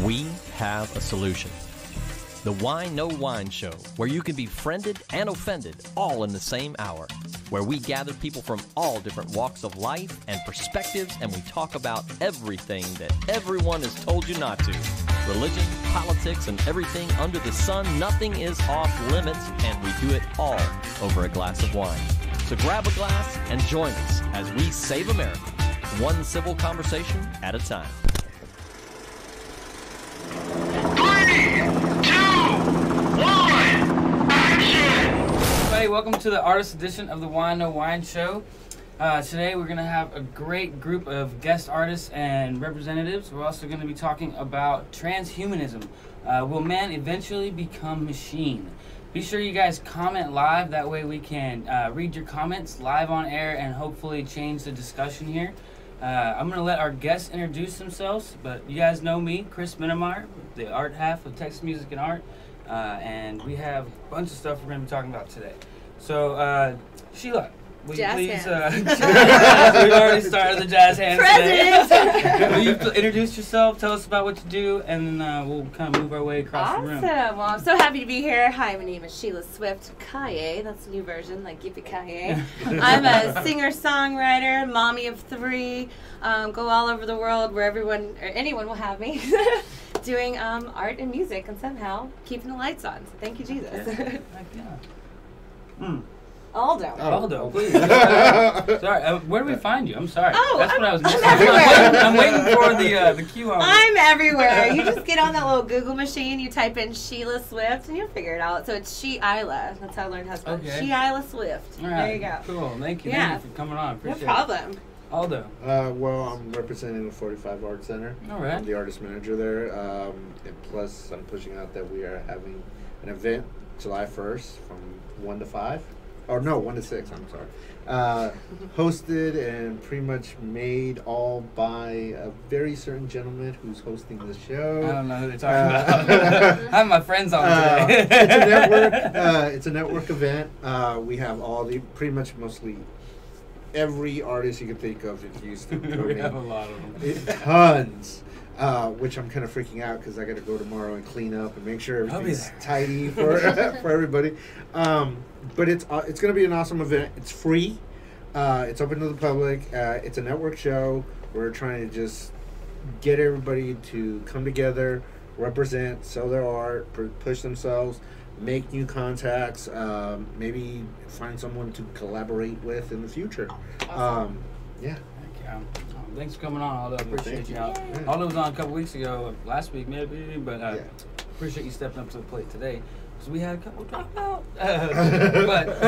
We have a solution. The Wine No Wine Show, where you can be friended and offended all in the same hour, where we gather people from all different walks of life and perspectives, and we talk about everything that everyone has told you not to. Religion, politics, and everything under the sun. Nothing is off limits, and we do it all over a glass of wine. So grab a glass and join us as we save America, one civil conversation at a time. 3, 2, 1, action! Hey, welcome to the artist edition of the Wine No Wine Show. Today we're going to have a great group of guest artists and representatives. We're also going to be talking about transhumanism. Will man eventually become machine? Be sure you guys comment live, that way we can read your comments live on air and hopefully change the discussion here. I'm going to let our guests introduce themselves, but you guys know me, Chris Minnemeyer, the art half of Texas Music and Art, and we have a bunch of stuff we're going to be talking about today. So, Sheila, will you please, we've already started the jazz hands today. Will you introduce yourself, tell us about what you do, and then we'll kind of move our way across the room. Awesome. Well, I'm so happy to be here. Hi, my name is Sheila Swift Kaye. That's a new version, like Yippee-Ki-Yay. I'm a singer-songwriter, mommy of 3, go all over the world where everyone or anyone will have me doing art and music and somehow keeping the lights on. So thank you, Jesus. Heck yeah. Aldo. Aldo, please. Sorry, where do we find you? I'm sorry. Oh, that's what I was missing. I'm I'm waiting for the cue on. I'm everywhere. You just get on that little Google machine, you type in Sheila Swift, and you'll figure it out. So it's She-Isla. That's how I learned how to spell it. Okay. She-Isla Swift. All right. There you go. Cool. Thank you. Yeah. Thank you for coming on. Appreciate No problem. it. Aldo. Well, I'm representing the 45 Art Center. All right. I'm the artist manager there. And plus, I'm pushing out that we are having an event July 1st from 1 to 5. Or no, 1 to 6, I'm sorry. Hosted and pretty much made all by a very certain gentleman who's hosting the show. I don't know who they're talking about. I have my friends on today. It's a network. It's a network event. We have all the pretty much mostly every artist you can think of in Houston. We have a lot of them. Tons. Which I'm kind of freaking out because I got to go tomorrow and clean up and make sure everything's tidy for for everybody. But it's going to be an awesome event. It's free. It's open to the public. It's a network show. We're trying to just get everybody to come together, represent, sell their art, push themselves, make new contacts, maybe find someone to collaborate with in the future. Awesome. Yeah. Thanks for coming on, Aldo. Appreciate you. Yeah. Aldo was on a couple weeks ago, last week maybe, but Yeah. appreciate you stepping up to the plate today. So we had a couple drop out. But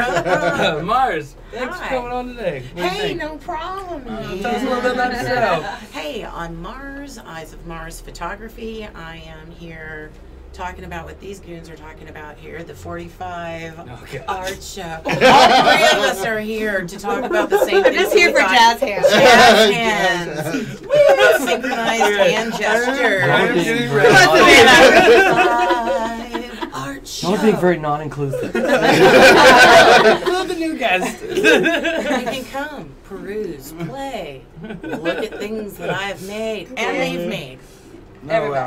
Mars, thanks for coming on today. What do you Hey, think? no problem. Tell us a little bit about yourself. Hey, on Mars, Eyes of Mars Photography, I am here talking about what these goons are talking about here, the 45 Art Show. All 3 of us are here to talk about the same thing. I'm just here for jazz hands. Jazz hands. Woo! Synchronized hand gestures. I'm getting Art Show. Don't being very non-inclusive. Love the new guys. You can come, peruse, play, look at things that I have made and they've made.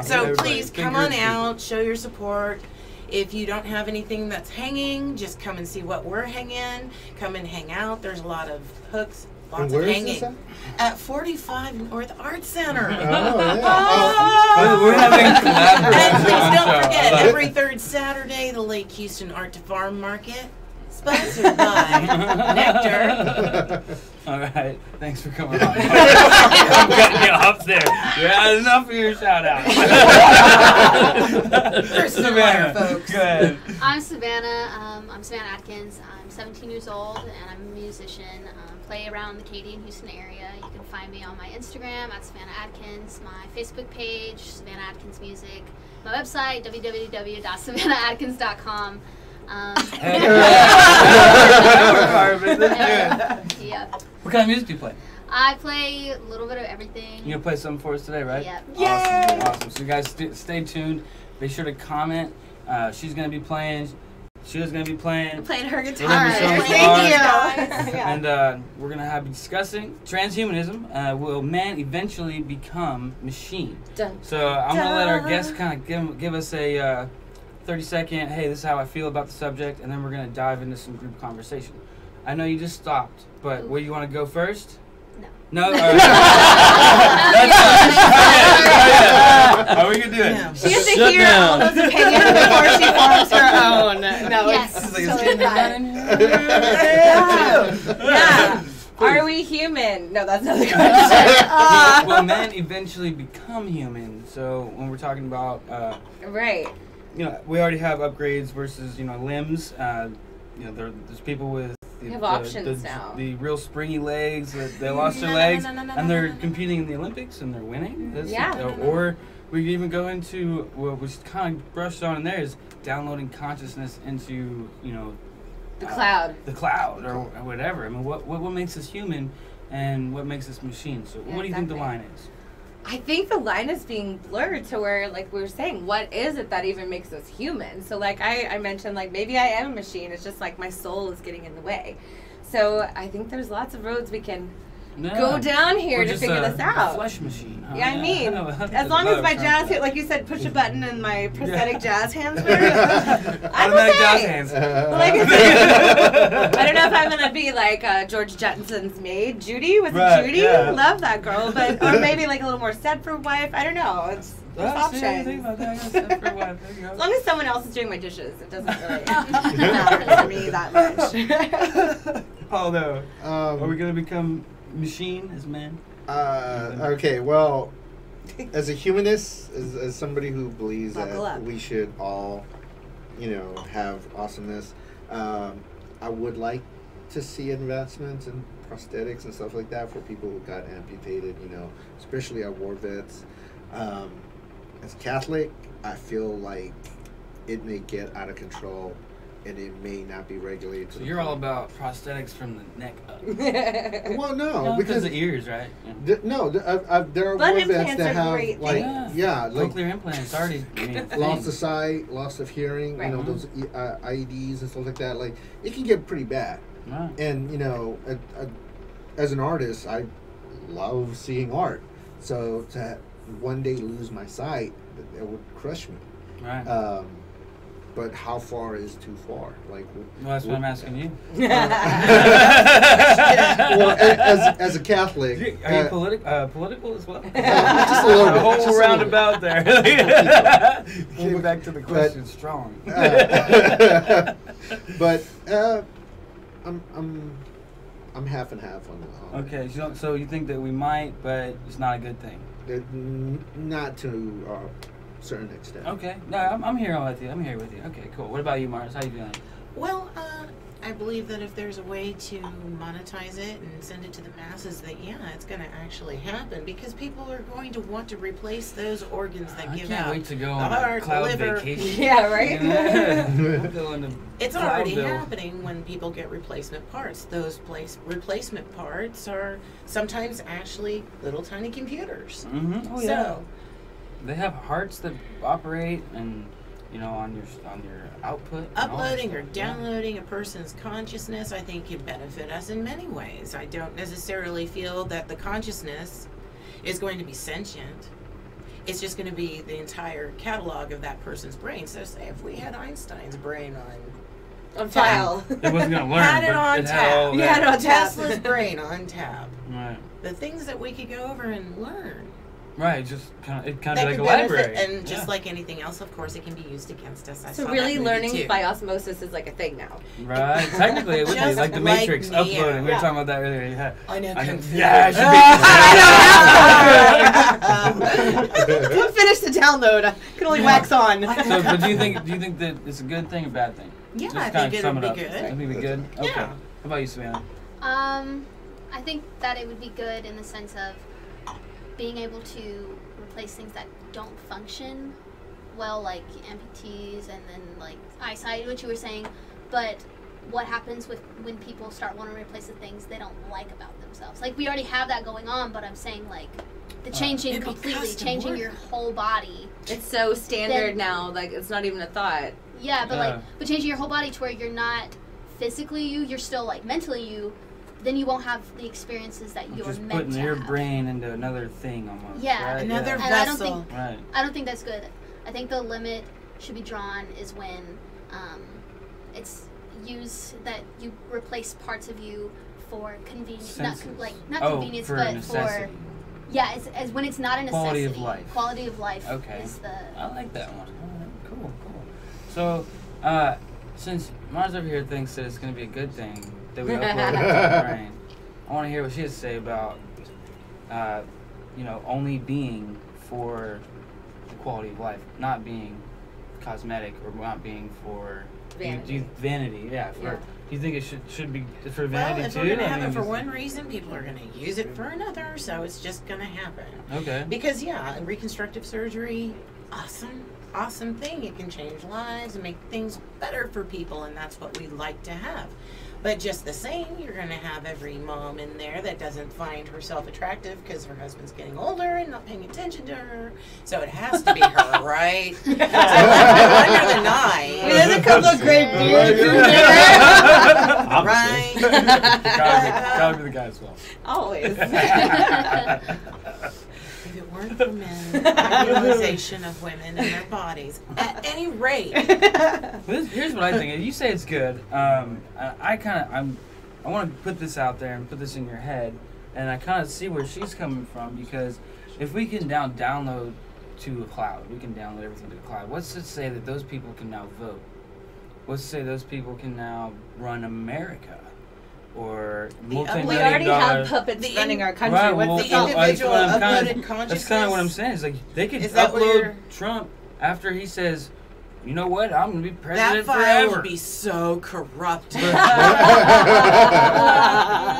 So please come on out, show your support. If you don't have anything that's hanging, just come and see what we're hanging. Come and hang out. There's a lot of hooks, lots of hanging. At 45 North Art Center. We're having collaboration. And please don't forget, every 3rd Saturday, the Lake Houston Art to Farm Market, sponsored by Nectar. All right, thanks for coming on. I'm cutting you off there. You had enough of your shout out. Savannah, folks. Go ahead. I'm Savannah. I'm Savannah Atkins. I'm 17 years old and I'm a musician. Play around the Katy and Houston area. You can find me on my Instagram at Savannah Atkins, my Facebook page, Savannah Atkins Music, my website, www.savannahAtkins.com. Yep. What kind of music do you play? I play a little bit of everything. You're gonna play something for us today, right? Yep. Awesome. Awesome. So you guys stay tuned. Be sure to comment. She's gonna be playing. Sheila's gonna be playing. Playing her We're guitar. gonna be showing some Thank art. you. Yeah. And we're going to be discussing transhumanism. Will man eventually become machine? Dun, So I'm going to let our dun. guests kind of give us a 30-second, hey, this is how I feel about the subject, and then we're going to dive into some group conversation. I know you just stopped, but where you want to go first? No. No? All right. That's fine. Are we going to do it? No. She has to Shut hear down. all those opinions before she forms her own. No, Yes. it's It's like, it's totally getting fine. Yeah. Are we human? No, that's not the question. Will man eventually become human? So when we're talking about, Right. you know, we already have upgrades versus, you know, limbs. You know, there's people with We have options now. The real springy legs. They lost their legs, and they're competing in the Olympics and they're winning. Yeah. Or we could even go into what was kind of brushed on in there is downloading consciousness into, you know, The cloud. the cloud or whatever. I mean, what makes us human, and what makes us machine? So Yeah, what do you think the exactly. line is? I think the line is being blurred to where, like we were saying, what is it that even makes us human? So, like I mentioned, like maybe I am a machine. It's just like my soul is getting in the way. So I think there's lots of roads we can go down here Or to just figure a this out. flesh machine. Huh? Yeah, I mean, That's as long as my another jazz term. hit, like you said, push a button and my prosthetic jazz hands work. I'm Automatic okay. jazz hands. Like I said, I don't know if I'm gonna be like George Jettison's maid, Judy. Was Right, it Judy? yeah. Love that girl, but or maybe like a little more Stepford wife. I don't know. It's there's Ah, see, I didn't options. think about that. I guess that's for a while. There you go. As long as someone else is doing my dishes, it doesn't really matter to me that much. Although, are we Um, gonna become machine as men? okay, well, as a humanist, as somebody who believes Buckle that up. we should all, you know, have awesomeness, I would like to see advancements in prosthetics and stuff like that for people who got amputated, you know, especially our war vets. As Catholic, I feel like it may get out of control and it may not be regulated. So you're all about prosthetics from the neck up. Well, no, No, because the ears, right? Yeah. there are Blood war vets implants that are have great like things. like Cochlear implants already. loss of sight, loss of hearing, Right. you know, those IEDs and stuff like that. Like it can get pretty bad. Right. And you know, as an artist, I love seeing art. So to one day lose my sight, that would crush me. Right. But how far is too far? Like, Well, that's what I'm asking you. well, as a Catholic, Are you political as well? just a little bit. A whole just a little roundabout there. Get back to the question strong. But I'm half and half on Okay, so you think that we might, but it's not a good thing. not to a certain extent. Okay, no, I'm here with you. I'm here with you. Okay, cool. What about you, Mars? How you feeling? Well, I believe that if there's a way to monetize it and send it to the masses, that yeah, it's going to actually happen because people are going to want to replace those organs that I give can't out. wait to go the on a heart, cloud liver. vacation. Yeah, right? Yeah. We'll go on a It's already Cloudville. happening when people get replacement parts. Those replacement parts are sometimes actually little tiny computers. Mm-hmm. Oh yeah. So, They have hearts that operate, and you know, on your output. and all that uploading or stuff. Yeah. downloading a person's consciousness, I think, can benefit us in many ways. I don't necessarily feel that the consciousness is going to be sentient. It's just going to be the entire catalog of that person's brain. So, say if we had Einstein's brain On file. It wasn't gonna learn. Had it but on it had tap. all You that. had it on tap. Tesla's brain on tap. Right. The things that we could go over and learn. Right. Just kind of That like a could benefit, library. and just Yeah. like anything else, of course, it can be used against us. I So saw really that movie learning too. by osmosis is like a thing now. Right. Technically, it would be Just like the like Matrix Neo. uploading. We were Yeah. talking about that earlier. Yeah. I know. I know. Kung Fu. Yeah. It Didn't finish the download. I can only wax on. should be. So, but do you think that it's a good thing or bad thing? Yeah, Just I kind think of it sum would it be up. good. I think it'd be good. Okay. Yeah. How about you, Savannah? I think that it would be good in the sense of being able to replace things that don't function well, like amputees and then like eyesight, what you were saying. But what happens when people start wanting to replace the things they don't like about themselves? Like we already have that going on, but I'm saying like the changing It'd be completely, custom changing work. your whole body. It's so standard Then- now, like it's not even a thought. Yeah, but changing your whole body to where you're not physically you, you're still like mentally you, then you won't have the experiences that you're just meant putting to your have. brain into another thing almost. Yeah, right? Another And vessel. I don't think that's good. I think the limit should be drawn is when it's used that you replace parts of you for convenience, not convenience, for but necessity. it's as when it's not a necessity. Quality of life. Quality of life. Okay. Is the I like that one. Cool. So, since Mars over here thinks that it's going to be a good thing that we upload it to the brain, I want to hear what she has to say about, only being for the quality of life, not being cosmetic or not being for vanity. Yeah. Do you think it should be for vanity if too? we're going to have it for one reason, people are going to use it for another, so it's just going to happen. Okay. Because, reconstructive surgery, awesome thing. It can change lives and make things better for people, and that's what we like to have. But just the same, you're going to have every mom in there that doesn't find herself attractive because her husband's getting older and not paying attention to her. So it has to be her, right? So under the knife. There's a couple of great beards in there. Right? Gotta be the guy as well. Always. If it weren't for men, the utilization of women and their bodies, at any rate. Here's what I think. If you say it's good, I want to put this out there and put this in your head, and I kind of see where she's coming from, because if we can download to a cloud, we can download everything to the cloud. What's to say that those people can now vote? What's to say those people can now run America? Or we already have puppets running our country. Right, What's the individual uploaded consciousness? That's kind of what I'm saying. It's like they could upload Trump after he says, "You know what? I'm going to be president forever." That file would be so corrupted.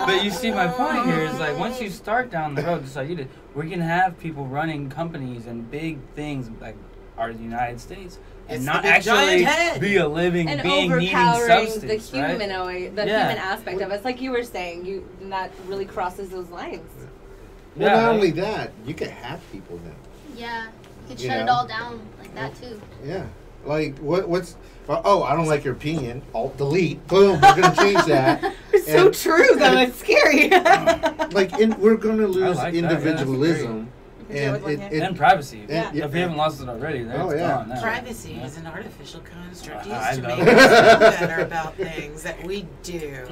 But you see, my point here is like once you start down the road, just like you did, we can have people running companies and big things like our United States. And not actually be a living and being needing substance, the human, right? the human aspect of us, like you were saying, that really crosses those lines. Well, not only that, you could hack people then. Yeah, you could shut it all down like that too. Yeah, like what's? Oh, I don't like your opinion. Alt delete. Boom. We're gonna change that. It's so true, though. It's scary. We're gonna lose like individualism. And privacy. Yeah. If you haven't lost it already, then it's gone now. Privacy is an artificial construct used I to love make us feel better about things that we do.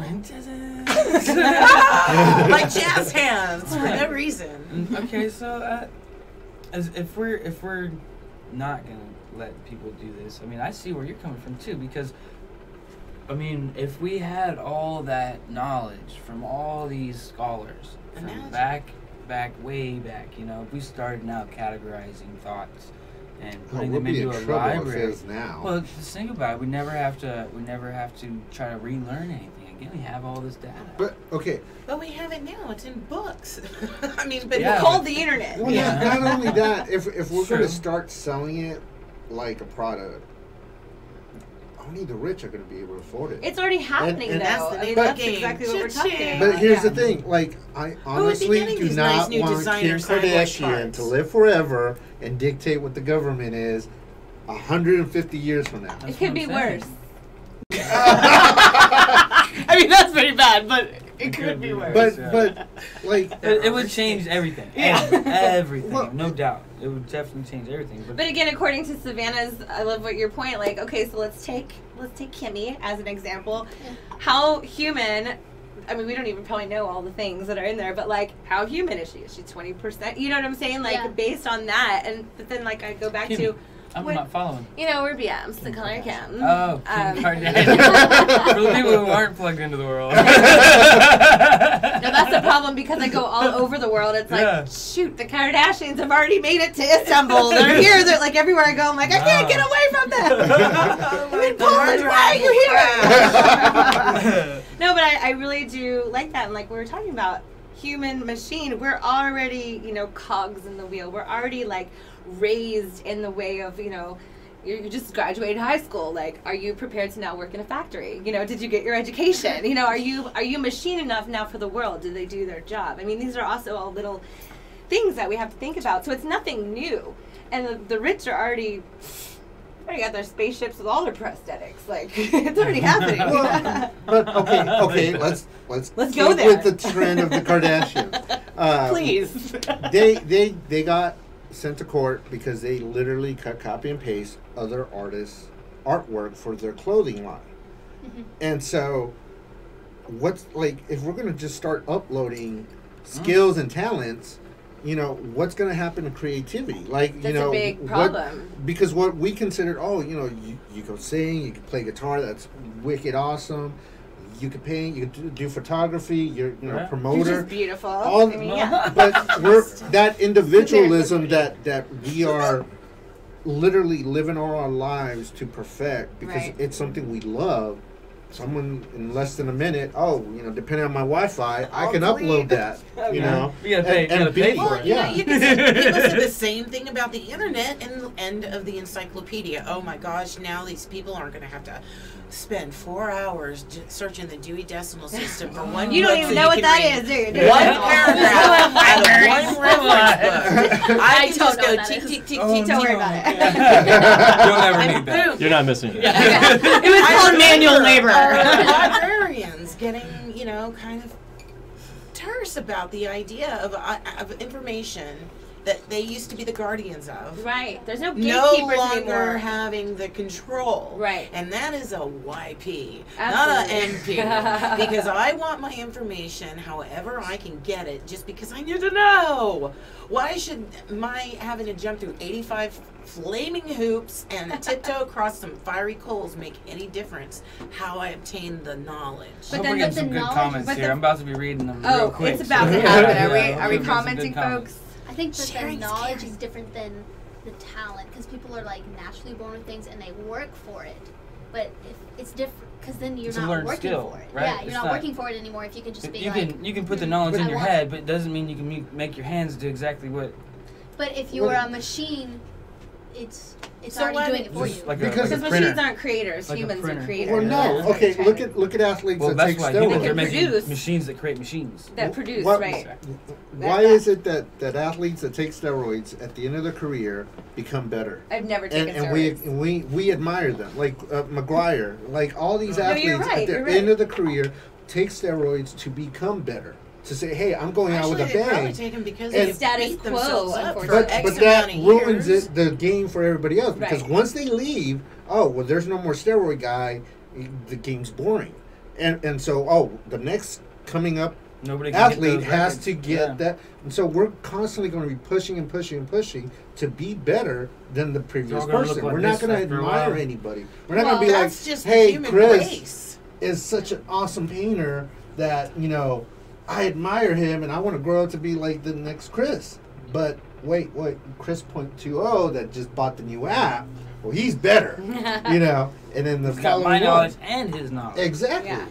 Like jazz hands for no reason. Okay, so if we're not gonna let people do this, I mean, I see where you're coming from too, because I mean, if we had all that knowledge from all these scholars from way back, if we started now categorizing thoughts and putting them into a library. Now. Well, just think about it. We never have to try to relearn anything again. We have all this data. But But we have it now. It's in books. I mean, it's called the internet. Well, not only that. If we're going to start selling it like a product, only the rich are going to be able to afford it. It's already happening, though. That's exactly what we're talking about. But here's the thing. Like, I honestly do not want Kim Kardashian to live forever and dictate what the government is 150 years from now. It could be worse. I mean, that's pretty bad, but it could be worse. But like... It would change everything. Everything, no doubt. It would definitely change everything. But again, according to Savannah's, I love what your point. Like, okay, so let's take Kimmy as an example. Yeah. How human? I mean, we don't even probably know all the things that are in there, but like, how human is she? Is she 20%? You know what I'm saying? Like, based on that, but then like I go back Kimmy. to. I'm not following. We're BMs, the color Kim. Oh, Kim Kardashian. For the people who aren't plugged into the world. No, that's the problem, because I go all over the world. It's like, shoot, the Kardashians have already made it to Istanbul. They're here. They're like everywhere I go. I'm like, I can't get away from them. I'm in Poland. Why are you here? No, but I really do like that. And like we were talking about, human machine, we're already, cogs in the wheel. We're already like raised in the way of, you just graduated high school. Like, are you prepared to now work in a factory? Did you get your education? Are you machine enough now for the world? Do they do their job? I mean, these are also all little things that we have to think about. So it's nothing new. And the rich are already They got their spaceships with all their prosthetics. Like it's already happening. But okay, let's go there. with the trend of the Kardashians. Please. They got sent to court because they literally cut, copy, and paste other artists' artwork for their clothing line. And so, what's like if we're gonna just start uploading skills and talents? You know, what's going to happen to creativity? Like, that's a big problem. Because what we considered, you can sing, you can play guitar, that's wicked awesome. You can paint, you can do photography, you're a promoter. You're just beautiful. But we're that individualism that we are literally living all our lives to perfect because it's something we love. Someone in less than a minute, depending on my Wi-Fi, I can upload that, you know. You gotta pay for it. You can people said the same thing about the internet and the end of the encyclopedia. Oh my gosh, now these people aren't going to have to spend 4 hours searching the Dewey Decimal System for one You don't even know what that is, do you? One paragraph out of one reference book. I can just go tick, tick, tick, tick. Don't worry about it. You'll never need that. You're not missing it. It was called manual labor. Librarians getting, kind of terse about the idea of information that they used to be the guardians of. Right. There's no No gatekeepers longer anymore. having the control. Right. And that is a YP, Absolutely. not a NP. Because I want my information however I can get it just because I need to know. Why should my having to jump through 85 flaming hoops and tiptoe across some fiery coals make any difference how I obtain the knowledge? But then bring some good comments here. I'm about to be reading them real quick. It's about to happen. Are we commenting, folks? I think that Sharing's the knowledge caring. is different than the talent because people are like naturally born with things and they work for it. But if it's different because then you're It's a not learned working skill, for it. right? Yeah, you're It's not not- working for it anymore. If you can just be You can put the knowledge in I your want- head, but it doesn't mean you can make your hands do exactly what. But if you're a machine, it's So already what- doing it for you. Just like Because a Because printer. machines aren't creators. Like a Humans are printer. creators. Well, no. That's Okay, what look I'm at athletes Well, that that's take why steroids. humans They are can making produce. machines that create machines. that produce, What- right? Why is it that athletes that take steroids at the end of their career become better? I've never taken And steroids. we admire them, like McGuire, like all these No, athletes you're right, at their you're end right. of the career take steroids to become better. To say, hey, I'm going out with a Actually, they probably bang. take them because And- they Status beat quo, themselves up for unfortunately. X But that amount of ruins years. the game for everybody else because Right. once they leave, there's no more steroid guy. The game's boring, and so the next coming up Nobody can hit athlete those has records. to get that, and so we're constantly going to be pushing and pushing and pushing to be better than the previous all gonna look person. like We're not this going to after a admire while. anybody. We're not Well, going to be like, That's just the hey, human Chris race. is such an awesome painter that I admire him and I want to grow up to be like the next Chris. But wait, Chris .20 that just bought the new app. Well, he's better, And then the He's got following my one- knowledge and his knowledge. Exactly. Yeah.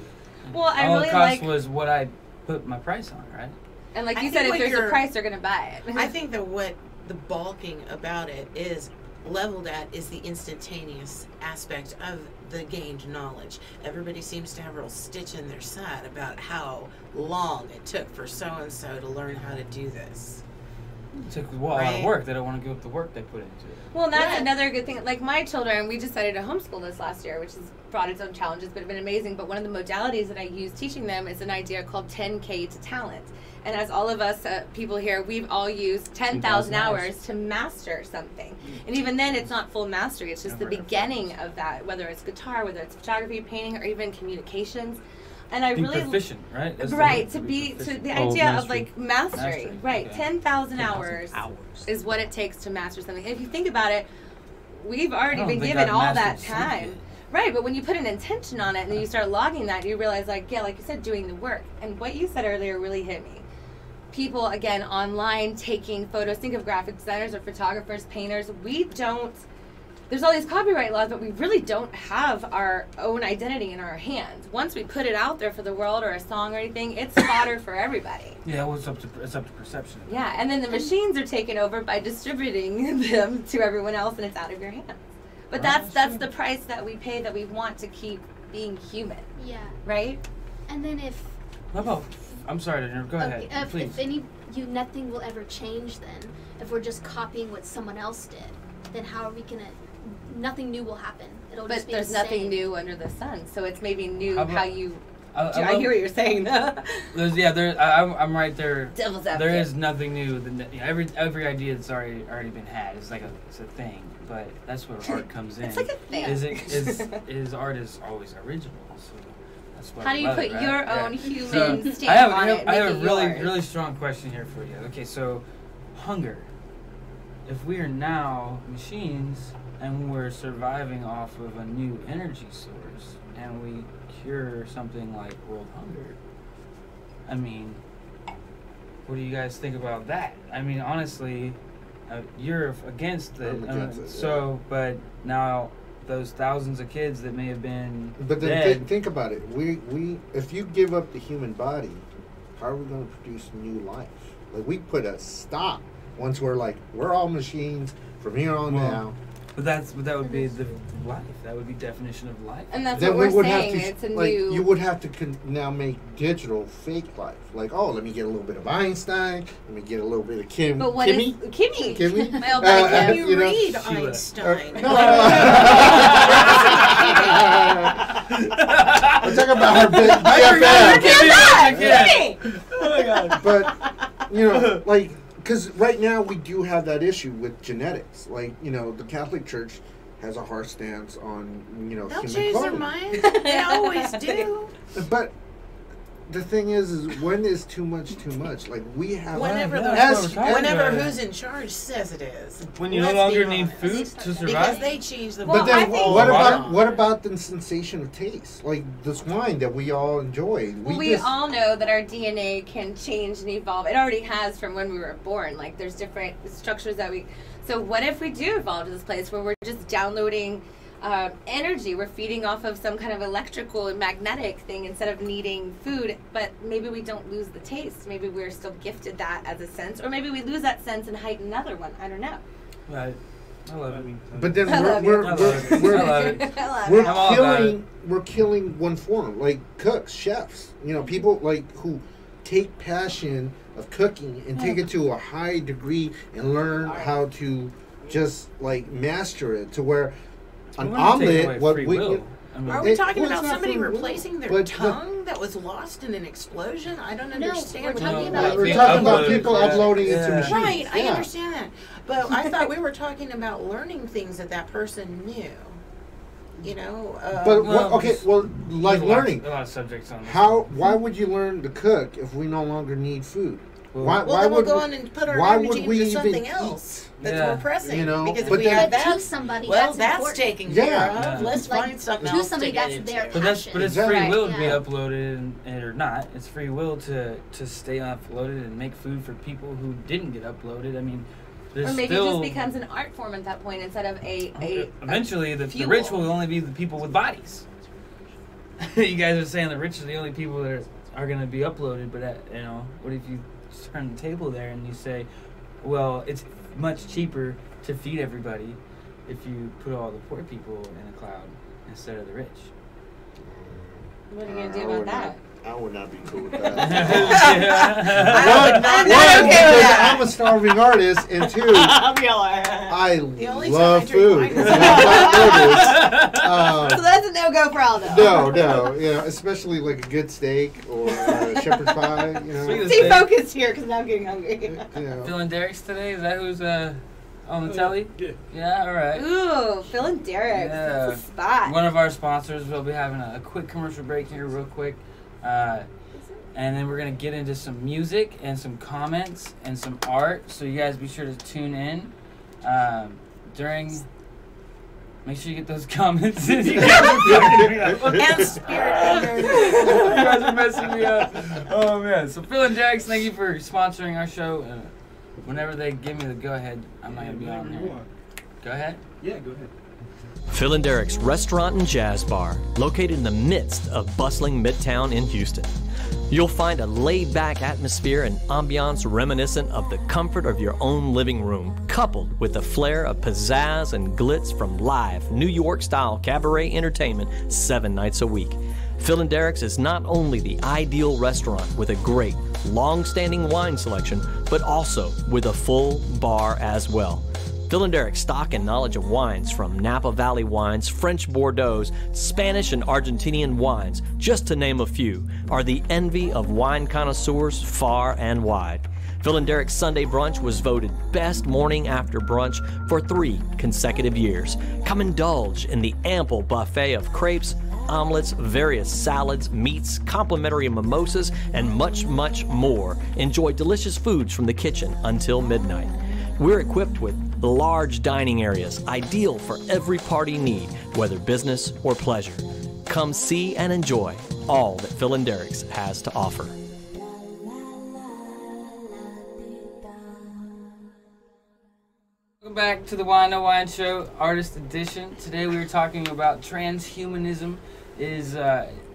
Well, I All really it cost like, was what I put my price on, right? and like I you think said, if what there's a you're- price, they're gonna buy it. I think that what the balking about it is leveled at is the instantaneous aspect of the gained knowledge. Everybody seems to have a real stitch in their side about how long it took for so-and-so to learn how to do this. It took a lot of Right. work. They don't want to give up the work they put into it. Well, and that's Yeah. another good thing. Like my children, we decided to homeschool this last year, which has brought its own challenges, but it's been amazing. But one of the modalities that I use teaching them is an idea called 10K to talent. And as all of us people here, we've all used 10,000 hours to master something. And even then, it's not full mastery. It's just the beginning of that, whether it's guitar, whether it's photography, painting, or even communications. And I Be really proficient, right? That's the right word, to be proficient. the Oh, idea of mastery. like mastery, Mastery, right? okay. 10,000 hours is what it takes to master something. If you think about it, we've already I don't been think given I've all that mastered time. something. Right, but when you put an intention on it and then you start logging that, you realize like you said, doing the work. And what you said earlier really hit me. People, again, online taking photos. Think of graphic designers or photographers, painters. There's all these copyright laws, but we really don't have our own identity in our hands. Once we put it out there for the world or a song or anything, it's fodder for everybody. Yeah, well, it's up to perception. Yeah, and then the machines are taken over by distributing them to everyone else, and it's out of your hands. But Right, that's the price that we pay, that we want to keep being human, Yeah. right? And then if How about? I'm sorry to interrupt. Go ahead, please. nothing will ever change then. If we're just copying what someone else did, then how are we gonna nothing new will happen. It'll But just be there's the nothing same. new under the sun, so it's maybe new How about- how you. I hear what you're saying, though. I'm right there. Devil's There advocate. is nothing new. Every idea that's already been had. It's a thing. But that's where art comes in. It's like a thing. Is art is always original. So that's what How I do you love put it, right? your Yeah. own human So, stamp I have on it? I have a make it really yours? really strong question here for you. Okay, so hunger. If we are now machines and we're surviving off of a new energy source and we cure something like world hunger, I mean, what do you guys think about that? I mean, honestly, you're against it. I'm against it, So, but now those thousands of kids that may have been But then dead. think about it. We if you give up the human body, how are we going to produce new life? Like, we put a stop once we're like, we're all machines from here on Well, now. But that would be the life. That would be definition of life. And that's Then what we we're would have saying. to It's a like new. you would have to now make digital fake life. Like, oh, let me get a little bit of Einstein. Let me get a little bit of but what is Kimmy. Kimmy? Kimmy? My old buddy Can Kim. you you know, read Sheila. Einstein? No, I'm talking about her big BFF. Kimmy! Oh my god. But you know, like, because right now we do have that issue with genetics. Like, you know, the Catholic Church has a hard stance on, you know, They'll human change their cloning. mind. They always do. But the thing is when is too much too much? Like, we have Whenever, yeah, the, that's what we're talking whenever about. who's in charge says it is. When you no Let's longer be need honest. food to Because survive. they change the. Well, But then I think- what about the sensation of taste? Like this wine that we all enjoy. We just, all know that our DNA can change and evolve. It already has from when we were born. Like, there's different structures that we. So what if we do evolve to this place where we're just downloading energy? We're feeding off of some kind of electrical and magnetic thing instead of needing food. But maybe we don't lose the taste. Maybe we're still gifted that as a sense, or maybe we lose that sense and heighten another one. I don't know. Right. I love it. But then I love we're I love it. we're, I love it. I love we're it. I'm all about killing one form, like cooks, chefs, you know, people like who take passion of cooking and take it to a high degree and learn how to just like master it to where an We wanna take away omelet, what free we will. I mean, Are we talking well, it's about not somebody free will, replacing their but- tongue that was lost in an explosion? I don't understand. we're what talking you about mean. we're being talking about uploaded, people yeah. uploading into Yeah. machines. Right, I Yeah. understand that. But I thought we were talking about learning things that person knew. You know? But Well, okay, well, like there's a lot- learning. A lot of subjects on this. Why would you learn to cook if we no longer need food? Well, Why well, then we'll would go we- on and put our why energy would we into even something eat? else that's Yeah. more pressing. You know, because if but we then- have But to that, somebody, well, that's that's important. taken Yeah. care of. Yeah. Let's Like, find something to else somebody to get that's into. their But it's free Exactly. will to be Yeah. uploaded or not. It's free will to stay uploaded and make food for people who didn't get uploaded. I mean, there's Or maybe still it just becomes an art form at that point instead of a eventually the fuel. rich will only be the people with bodies. You guys are saying the rich are the only people that are going to be uploaded, but you know, what if you turn the table there and you say, well, it's much cheaper to feed everybody if you put all the poor people in a cloud instead of the rich. What are you gonna do about that? I would not be cool with Yeah. that. I would not One, be okay with because that. I'm a starving artist, and two, I The only love time I drink food. wine is And I love So food. that's a no-go for Aldo. No, you know, especially like a good steak or shepherd's pie. You know, Speaking of Stay steak, focused here because now I'm getting hungry. you know. Phil and Derek's today? Is that who's on the telly? Yeah. Yeah, all right. Ooh, Phil and Derek. Yeah. That's a spot. One of our sponsors will be having a quick commercial break here real quick. And then we're going to get into some music and some comments and some art. So you guys be sure to tune in make sure you get those comments in. You guys are fucking me up. And spirit. You guys are messing me up. Oh, man. So Phil and Jax, thank you for sponsoring our show. Whenever they give me the go-ahead, I'm not going to be on there. Go ahead. Yeah, go ahead. Phil and Derek's Restaurant and Jazz Bar, located in the midst of bustling Midtown in Houston. You'll find a laid-back atmosphere and ambiance reminiscent of the comfort of your own living room, coupled with the flair of pizzazz and glitz from live New York-style cabaret entertainment 7 nights a week. Phil and Derek's is not only the ideal restaurant with a great, long-standing wine selection, but also with a full bar as well. Phil and Derek's stock and knowledge of wines, from Napa Valley wines, French Bordeaux, Spanish and Argentinian wines, just to name a few, are the envy of wine connoisseurs far and wide. Phil and Derek's Sunday Brunch was voted best morning after brunch for 3 consecutive years. Come indulge in the ample buffet of crepes, omelets, various salads, meats, complimentary mimosas, and much, much more. Enjoy delicious foods from the kitchen until midnight. We're equipped with large dining areas, ideal for every party need, whether business or pleasure. Come see and enjoy all that Phil and Derek's has to offer. Welcome back to the Wine No Wine Show, Artist Edition. Today we were talking about transhumanism.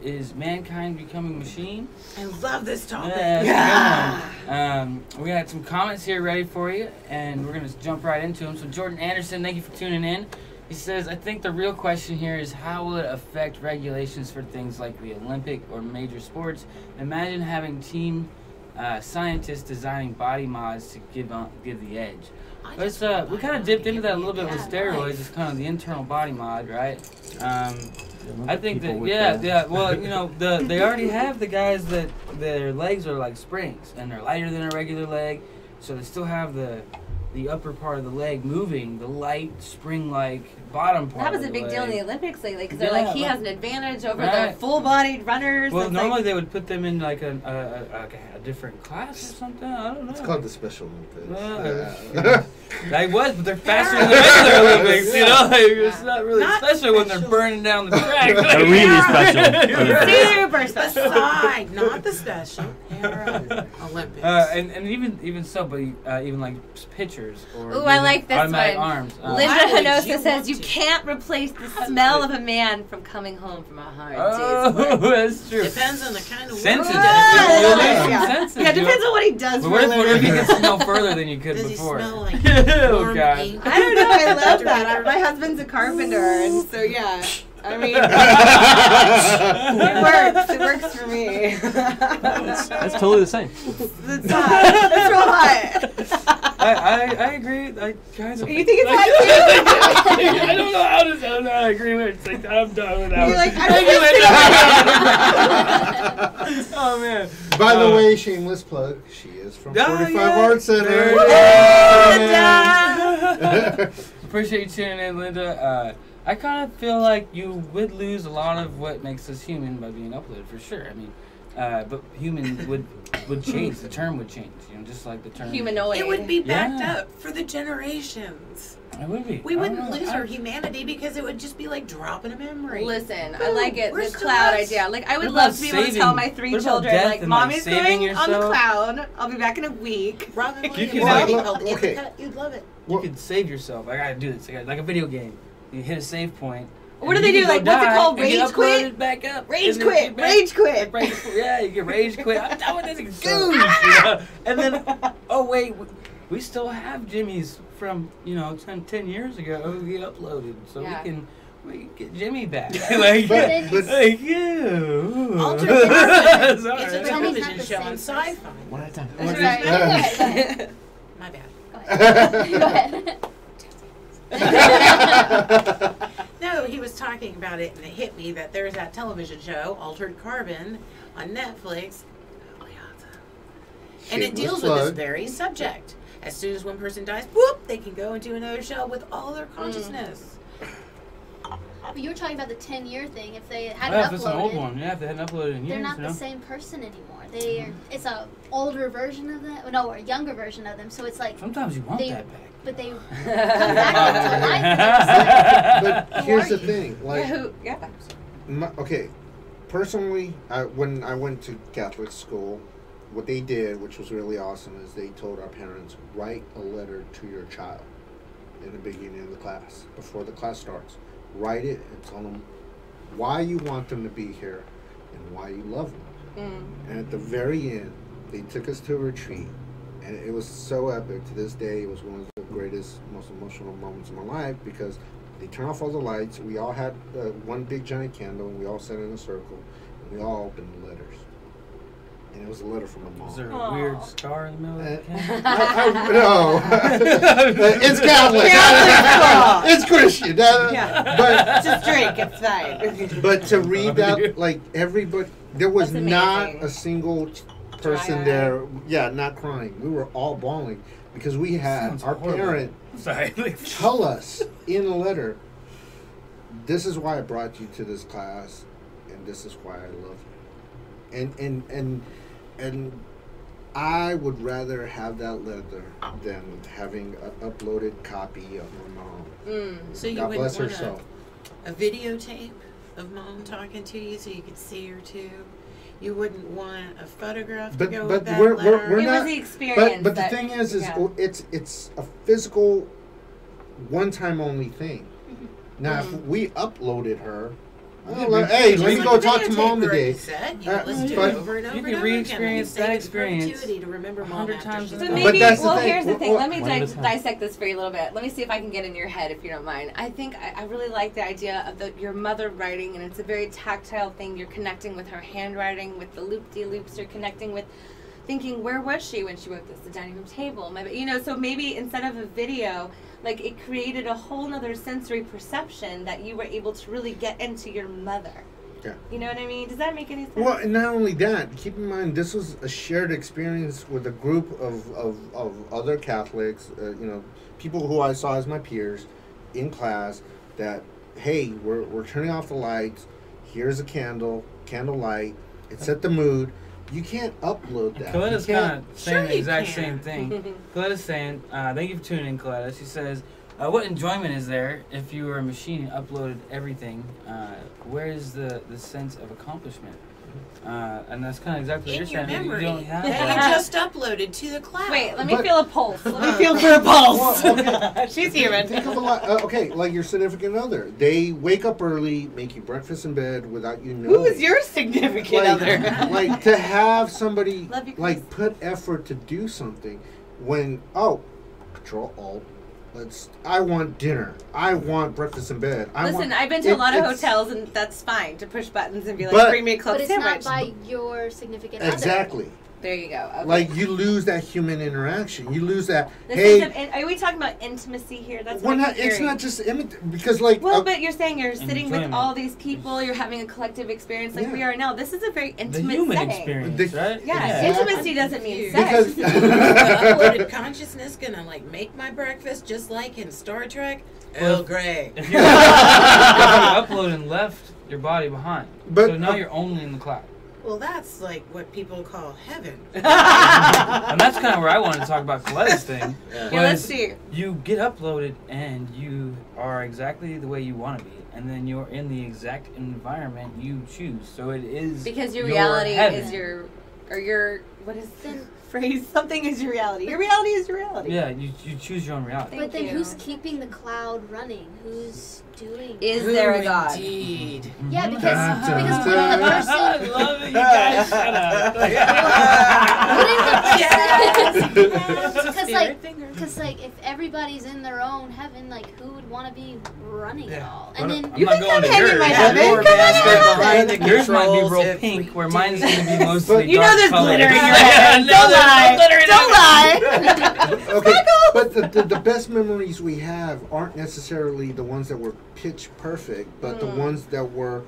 Is mankind becoming machine? I love this topic. Yeah, that's a good one. We got some comments here ready for you, and we're going to jump right into them. So Jordan Anderson, thank you for tuning in. He says, I think the real question here is how will it affect regulations for things like the Olympic or major sports? Imagine having team scientists designing body mods to give the edge. We kind of dipped into that a little bit with steroids. It's kind of the internal body mod, right? I think that well, you know, they already have the guys that their legs are like springs and they're lighter than a regular leg, so they still have the upper part of the leg moving, the light spring-like bottom part. That was of a the big leg. deal in the Olympics lately because they're like, he has an advantage over the full-bodied runners. Well, That's normally they would put them in like a different class or something. I don't know. It's called the Special Olympics. They was, but they're faster than the regular Olympics. You know, like, it's not really special when they're burning down the track. They're really special. super special. Aside, not the special Olympics. And even so, but even like pitchers or Ooh, I like this automatic one. arms. Linda Why would Hinosa you says want you to? can't replace the smell of a man from coming home from a hard day's Oh, work. that's true. Depends on the kind of Sensitive. work. You'll lose Yeah. some Yeah, senses. it depends on what he does But for a what if you living. can smell further than you could Does before? he smell like Oh, warm God. ink? I don't know. I love that. My husband's a carpenter, and so yeah. I mean, it works for me. That's totally the same. It's hot. It's real hot. I agree. I kind of. You think it's hot too? I don't know how to agree with it. It's like, I'm done with that. You're like, Oh, man. By the way, shameless plug, she is from 45 Art Center. Appreciate you tuning in, Linda. I kind of feel like you would lose a lot of what makes us human by being uploaded, for sure. I mean, but human would change. The term would change, you know, just like the term. Humanoid. It would be backed Yeah. up for the generations. It would be. We I don't wouldn't know. lose our humanity because it would just be like dropping a memory. Listen, I like it. We're The still cloud us. idea. Like, I would What love about to be able to saving- tell my 3 what about children, death like, and, like, Mommy's saving going on the yourself? cloud. I'll be back in a week. Robin You Williams can- writing Well, called In okay. the Cut. You'd love it. You could save yourself. I gotta do this. Like a video game. You hit a save point. What and do they you do? can go Like, what's it die called? and get Rage quit? uploaded back up. Rage And then quit. get back- Rage quit. Yeah, you can rage quit. I'm done with this goose. You know? And then, oh wait, we still have Jimmy's from 10 years ago who he uploaded, so Yeah. we can get Jimmy back. like, But like you. Altered Carbon. Sorry. It's a Jimmy's television not the show same on Sci-Fi. One at a time. That's right. My bad. Go ahead. No, he was talking about it, and it hit me that there's that television show, Altered Carbon, on Netflix. And it Shameless deals with this plug. very subject. As soon as one person dies, whoop, they can go into another shell with all their consciousness. But you were talking about the 10-year thing. If they Yeah, hadn't if it's an old uploaded, one, yeah, if they hadn't uploaded in years, they're not you know. the same person anymore. It's a older version of them. No, or a younger version of them. So it's like, Sometimes you want They- that back. but they come back into life. And they're just But Who here's are the you? thing. Like, Yeah. okay, personally, when I went to Catholic school, what they did, which was really awesome, is they told our parents, write a letter to your child in the beginning of the class, before the class starts. Write it and tell them why you want them to be here and why you love them. And at the very end, they took us to a retreat, and it was so epic. To this day, it was one of the greatest, most emotional moments of my life, because they turned off all the lights. We all had one big giant candle, and we all sat in a circle, and we all opened the letters. and it was a letter from my mom. Is there a weird scar in the middle of the can? No. It's Catholic. It's Christian. But Just drink, it's fine. But to read that, like, everybody, there was That's not amazing. a single person there, not crying. We were all bawling because we had Sounds our horrible. parent Sorry. tell us in a letter, this is why I brought you to this class, and this is why I love you. And I would rather have that letter than having an uploaded copy of my mom. So you God wouldn't bless her want soul. a videotape of mom talking to you so you could see her too? You wouldn't want a photograph to go with that we're letter? It not. was the experience. But the that- thing is yeah. it's a physical, one-time only thing. Now, if we uploaded her, hey, let me Just go like talk the to mom videotape today. you said, you listen to but it over and over you and can over again. re-experience You that save it experience perpetuity to remember mom 100 after times she's a So day. gone. maybe, that's the well, thing. here's the thing. Well, Let me one at a time. dissect this for you a little bit. Let me see if I can get in your head, if you don't mind. I think I really like the idea of your mother writing, and it's a very tactile thing. You're connecting with her handwriting, with the loop-de-loops. You're connecting with thinking, where was she when she wrote this? The dining room table. So maybe instead of a video, like, it created a whole nother sensory perception that you were able to really get into your mother. Yeah. You know what I mean? Does that make any sense? Well, and not only that, keep in mind this was a shared experience with a group of other Catholics, people who I saw as my peers in class. That, hey, we're turning off the lights. Here's a candlelight. It set the mood. You can't upload that. Coletta's You can't- kind of saying the you exact can. same thing. Coletta's saying, thank you for tuning in, Coletta. She says, what enjoyment is there if you were a machine and uploaded everything? Where is the sense of accomplishment? And that's kind of exactly what In you're your saying. memory You don't have that that. you just uploaded to the cloud. Wait, let me But- feel a pulse. Let me feel for a pulse. Well, okay. She's human. Think of a lot. Okay, like your significant other. They wake up early, make you breakfast in bed without you knowing. Who is your significant other? Like to have somebody Love you, Chris. like put effort to do something when Control Alt. I want dinner. I want breakfast in bed. Listen, I've been to a lot of hotels, and that's fine to push buttons and be like, But- bring me a club But it's sandwich. not by your significant other. Exactly. There you go. Okay. Like you lose that human interaction. You lose that. This Hey, is are we talking about intimacy here? That's we're what I'm not. It's hearing. not just because like. Well, but you're saying you're sitting with Enjoyment. all these people, you're having a collective experience like Yeah. we are now. This is a very The intimate human setting. experience, The- right? Yeah, Exactly. intimacy doesn't mean Because- sex. Uploaded consciousness gonna like make my breakfast just like in Star Trek. Well, Earl Grey. If you uploaded and left your body behind, But- so now you're only in the cloud. Well, that's like what people call heaven. And that's kind of where I wanted to talk about Coletta's thing. Yeah, let's was see. You get uploaded and you are exactly the way you want to be, and then you're in the exact environment you choose. So it is Because your reality heaven. is your what is the phrase? Something is your reality. Your reality is your reality. Yeah, you choose your own reality. Thank But then you. who's keeping the cloud running? Who's doing Is Who there a God? Indeed. Yeah, Mhm. because when the I person love it, you guys. Shut up. because like if everybody's in their own heaven, like who would want to be running it all? And then I'm not going to hang in yours. my heaven. Yours Come on might in. be- Yours might be Controls real it. pink, where mine's going to be mostly You know dark there's colored. glitter in your Yeah, head. no, Don't there's no lie. glitter in Don't it. lie. Okay, but the best memories we have aren't necessarily the ones that were pitch perfect, but the ones that were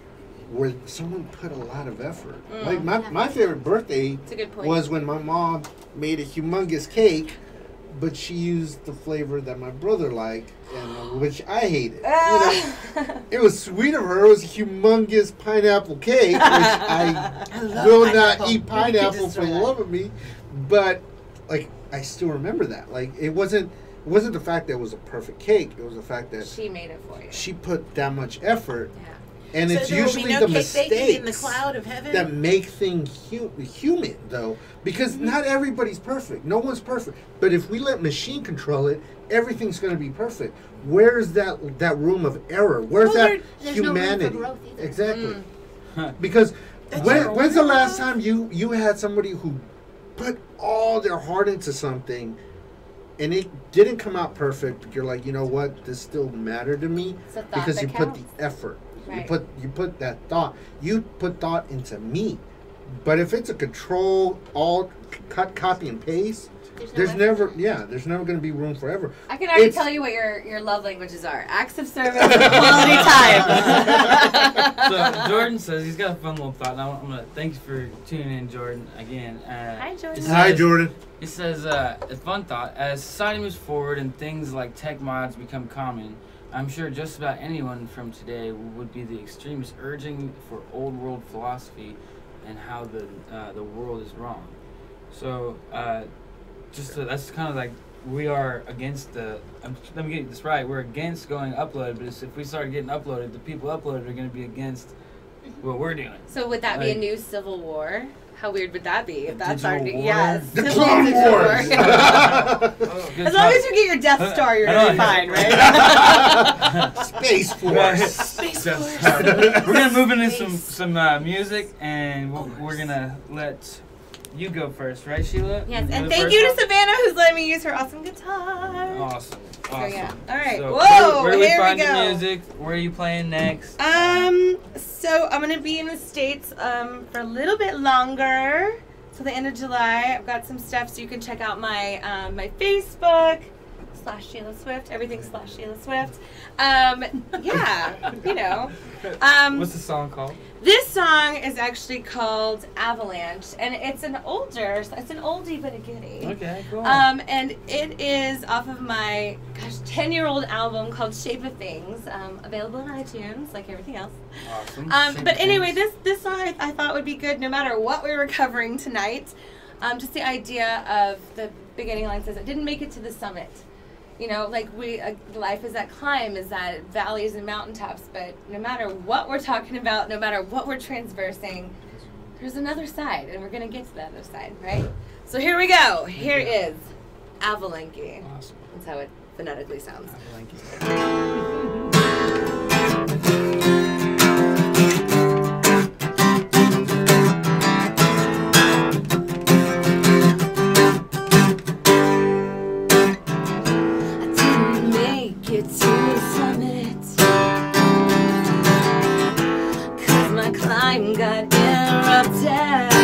where someone put a lot of effort. Like my favorite birthday That's a good point. was when my mom made a humongous cake, but she used the flavor that my brother liked, and which I hated. You know, it was sweet of her. It was a humongous pineapple cake, which I will not eat pineapple for the love of me. But like, I still remember that. Like, it wasn't the fact that it was a perfect cake. It was the fact that She made it for you. she put that much effort, Yeah. and So it's there will be usually no the cake baking in the mistakes cloud of heaven. that make things human, though, because not everybody's perfect. No one's perfect. But if we let machine control it, everything's going to be perfect. Where's that room of error? Where's Well, that there's no room for humanity? growth either. Exactly. Because That's your when's the own last love. time you had somebody who put all their heart into something and it didn't come out perfect, but you're like, you know what, this still mattered to me It's a thought because that you put counts. the effort. Right. You put that thought. You put thought into me. But if it's a control, alt, cut, copy, and paste, there's never going to be room forever. I can already tell you what your love languages are: acts of service and quality time. So Jordan says he's got a fun little thought. And I'm gonna thanks for tuning in, Jordan. Again. Hi, Jordan. Hi, Jordan. It says a fun thought. As society moves forward and things like tech mods become common, I'm sure just about anyone from today would be the extremist urging for old world philosophy and how the world is wrong. So. That's kind of like we are against let me get this right. We're against going uploaded, but if we start getting uploaded, the people uploaded are going to be against what we're doing. So would that be a new civil war? How weird would that be if that's our new? War? Yes, The civil Clone Wars. As long as you get your Death Star, you're gonna be fine, right? Space Force. Space Force. We're gonna move into some music, and we're gonna let. You go first, right, Sheila? Yes, You and the thank first you one? to Savannah who's letting me use her awesome guitar. Awesome. So yeah. All right. So, Whoa. where do we here find we go. the music? Where are you playing next? So I'm gonna be in the States for a little bit longer, till the end of July. I've got some stuff, so you can check out my my Facebook /Sheila Swift, everything /Sheila Swift. Yeah, you know. What's the song called? This song is actually called Avalanche, and it's an oldie but a goodie. Okay, cool. And it is off of my 10-year-old album called Shape of Things, available on iTunes like everything else. Awesome. But anyway, this song I thought would be good no matter what we were covering tonight. Just the idea of the beginning line says, "I didn't make it to the summit." You know, like life is that climb, is that valleys and mountaintops, but no matter what we're talking about, no matter what we're transversing, there's another side, and we're going to get to that other side, right? So here we go. Here is Avalanche. Awesome. That's how it phonetically sounds. Get to the summit, 'cause my climb got interrupted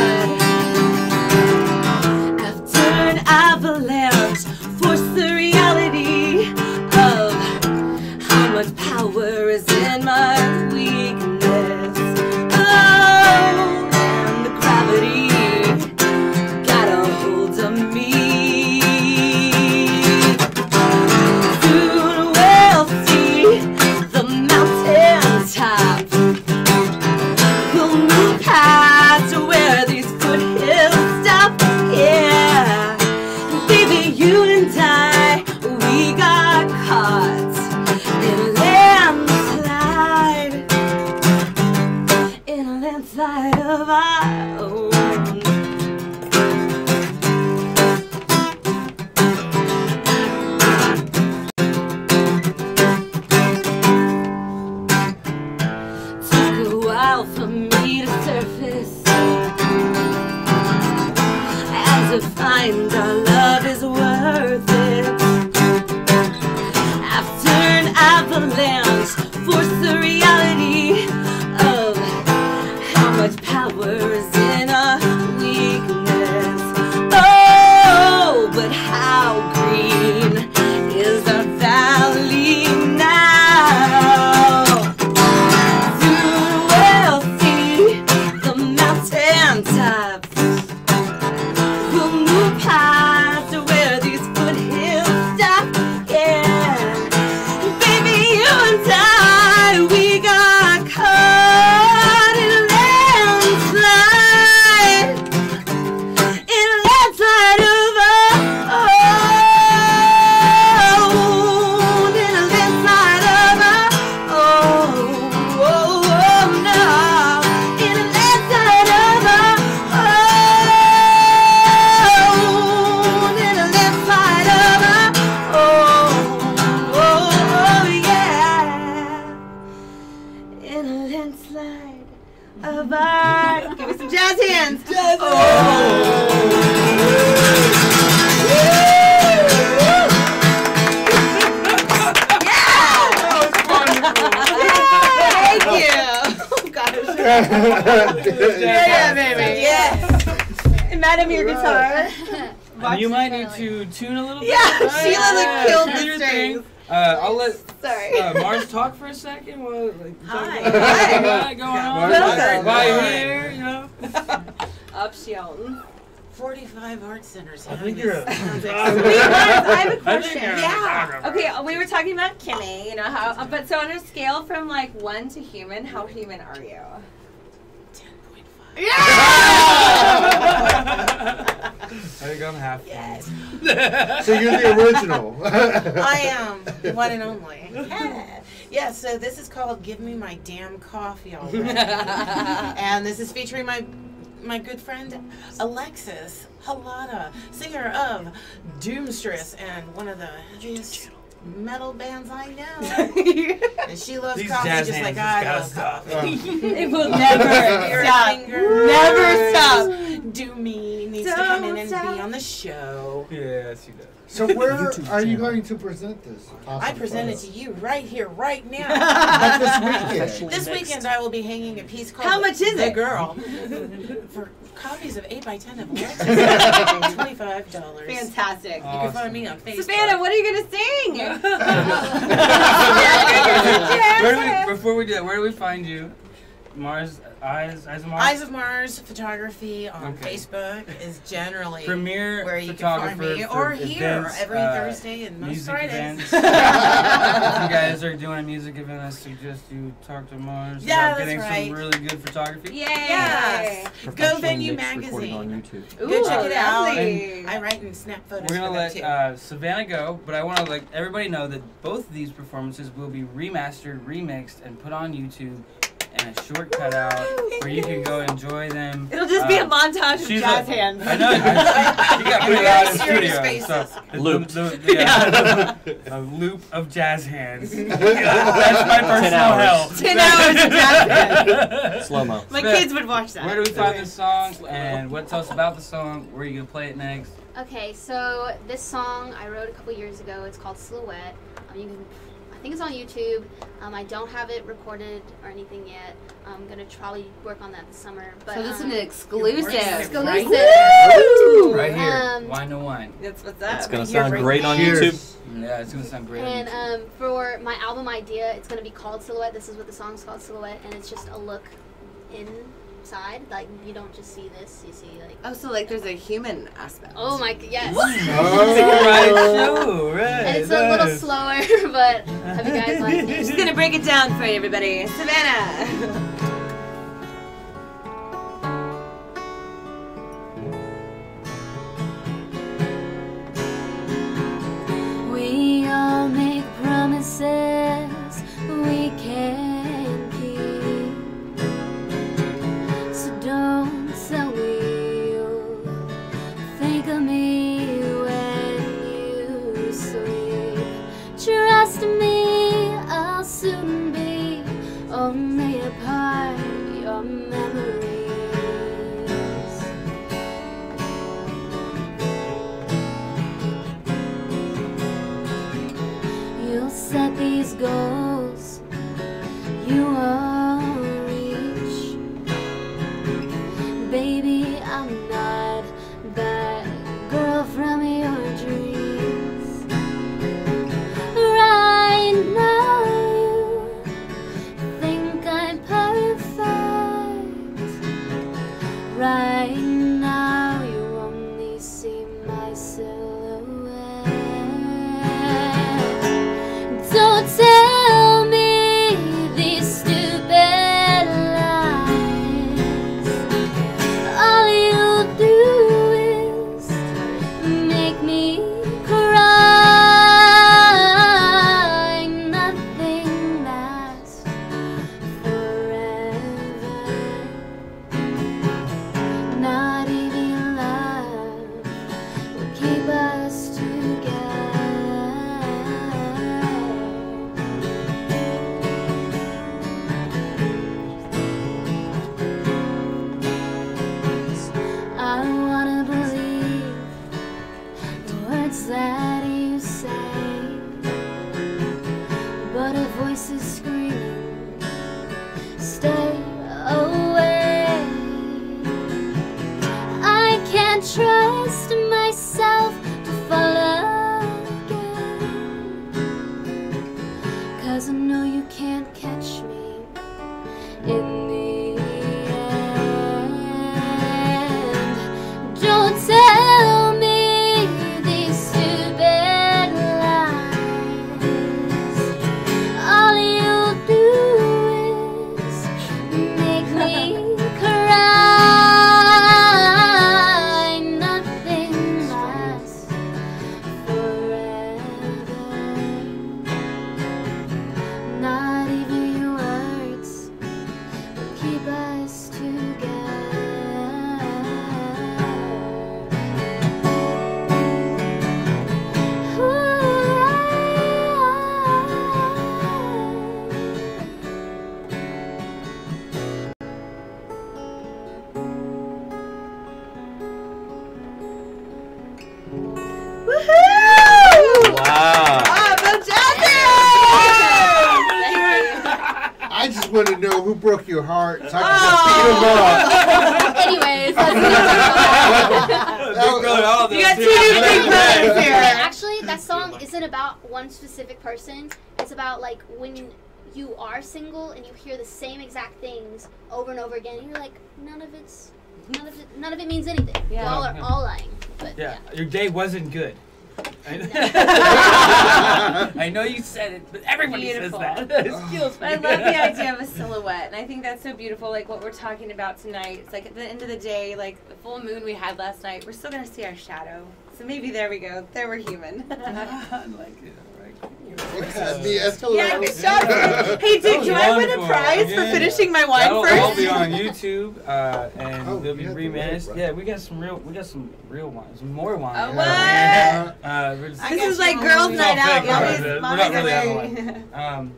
after an avalanche forced the reality of how much power is in my weakness. Oh, and the gravity got a hold of me. Find our love is worth it. After an avalanche forced the reality of how much power is in our weakness. Oh, but how green is our valley now? Soon we'll see the mountain tops. We'll move past to where these foothills stop, yeah. Baby, you and I, we got caught in a landslide. In a landslide of our own. In a landslide of our own. Oh, no. In a landslide of our of our, give me some jazz hands. Jazz Thank you. Oh gosh. Yeah, baby. Yes. Madam, your guitar. You might need to tune a little bit. Yeah, Sheila killed do the your strings. thing. I'll let Sorry. Mars talk for a second. While, Hi. What going on? Welcome. Why here? You know. Up Sheldon. 45 art centers. I think you're I have a question. Yeah. Okay, we were talking about Kimmy, you know how, but so on a scale from like 1 to human, how human are you? 10.5. I think I'm half. Yes. So you're the original. I am one and only. Yeah, so this is called Give Me My Damn Coffee Already. And this is featuring my good friend Alexis Halada, singer of Doomstress and one of the heaviest metal bands I know. And she loves These coffee jazz just like hands I just love gotta coffee. It will never Your stop. finger. Never stop. Do me needs to come in and be on the show. Yes, you do. So where are you going to present this? I present it to you right here, right now. Like this weekend. This weekend I will be hanging a piece called How much is The it? Girl. For copies of 8x10 of Alexis, $25. Fantastic. You can find me on Facebook. Savannah, what are you gonna sing? Before we do that, where do we find you? Mars, Eyes of Mars? Eyes of Mars photography on Okay. Facebook is generally Premier where you can photographer find me, for or here events, every Thursday and most music Fridays. events. If you guys are doing a music event, I suggest you talk to Mars Yeah, about that's getting right. some really good photography. Yay! Yes. Go Venue Recording on Magazine. YouTube. Ooh, Go check it out. lovely. I write and snap photos We're gonna for them let too. Savannah go, but I want to let everybody know that both of these performances will be remastered, remixed, and put on YouTube in a short cutout where you can go enjoy them. It'll just be a montage of she's jazz a- hands. I know. She got pretty Very loud in serious studio. faces. So, Looped. A loop of jazz hands. That's my personal 10 hell. 10 hours of jazz hands. Slow-mo. My kids would watch that. Where do we find this song? And what tell us about the song? Where are you gonna play it next? Okay, so this song I wrote a couple years ago. It's called Silhouette. You can, I think it's on YouTube. I don't have it recorded or anything yet. I'm gonna probably work on that this summer. But So this is an exclusive. exclusive. Woo! Right here. Um, Wine no wine. That's what's up. It's gonna Here sound right great on Cheers. YouTube. Yeah, it's gonna sound great. on And YouTube. for my album idea, it's gonna be called Silhouette. This is what the song's called, Silhouette, and it's just a look inside. Like you don't just see this, you see like. Oh, so like there's a human aspect. Oh my, yes. Right Oh. show, right? And it's a little slower, but have you guys liked She's it? gonna break it down for you, everybody. Savannah. We all make promises we can't keep. So don't tell me you'll think of me when you sleep. Trust me, I'll soon be only a part of your memories. You'll set these goals you won't reach. Baby, I'm not that girl from your dreams. Right now you think I'm perfect. Right now you only see my silhouette. Don't tell me these stupid lies. All you'll do is make me cry. Nothing lasts forever. Not even love will keep us together. I wanna believe the words that you say, but a voice is screaming, stay away. 'cause I know you can't catch me in the end. Don't tell me these stupid lies. All you'll do is make me cry. Nothing lasts forever. Not even your words will keep us Wow. I just want to know who broke your heart so I can Anyways, You got two big brothers here. Actually, that song isn't about one specific person. It's about like when you are single and you hear the same exact things over and over again. And you're like, none of it means anything. Yeah. Y'all are all lying. But Yeah, your day wasn't good. I know you said it, but everybody Beautiful. says that. It kills me. I love the idea of a silhouette, and I think that's so beautiful. Like what we're talking about tonight. It's like at the end of the day, like the full moon we had last night, we're still gonna see our shadow. So maybe there we go. There we're human. I like it. Yeah, good job. Hey, dude, do I win a prize for finishing my wine That'll first? all be on YouTube, and they'll be you had the remixed. right. Yeah, we got some real wines, more wine. Oh, what? We're just- This is like girls' It's all night out. fake, Mommy's- we're mommy's not really away. having